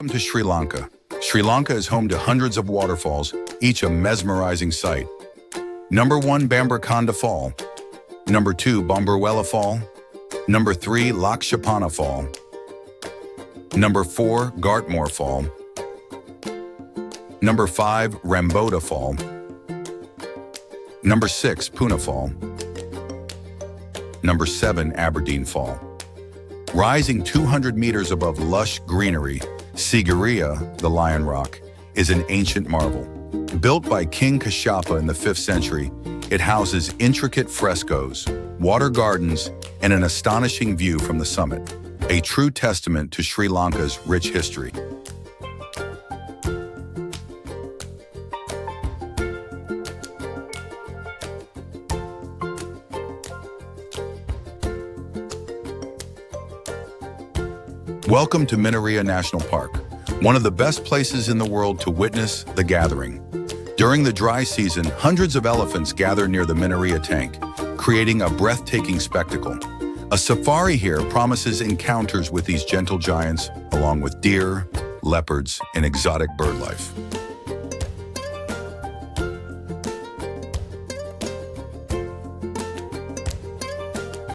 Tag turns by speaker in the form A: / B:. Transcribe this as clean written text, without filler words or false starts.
A: Welcome to Sri Lanka. Sri Lanka is home to hundreds of waterfalls, each a mesmerizing sight. Number 1, Bambarakanda Fall. Number 2, Bambarakanda Fall. Number 3, Lakshapana Fall. Number 4, Gartmore Fall. Number 5, Ramboda Fall. Number 6, Pune Fall. Number 7, Aberdeen Fall. Rising 200 meters above lush greenery, Sigiriya, the Lion Rock, is an ancient marvel. Built by King Kashapa in the 5th century, it houses intricate frescoes, water gardens, and an astonishing view from the summit, a true testament to Sri Lanka's rich history. Welcome to Minneriya National Park, one of the best places in the world to witness the gathering. During the dry season, hundreds of elephants gather near the Minneriya tank, creating a breathtaking spectacle. A safari here promises encounters with these gentle giants, along with deer, leopards, and exotic bird life.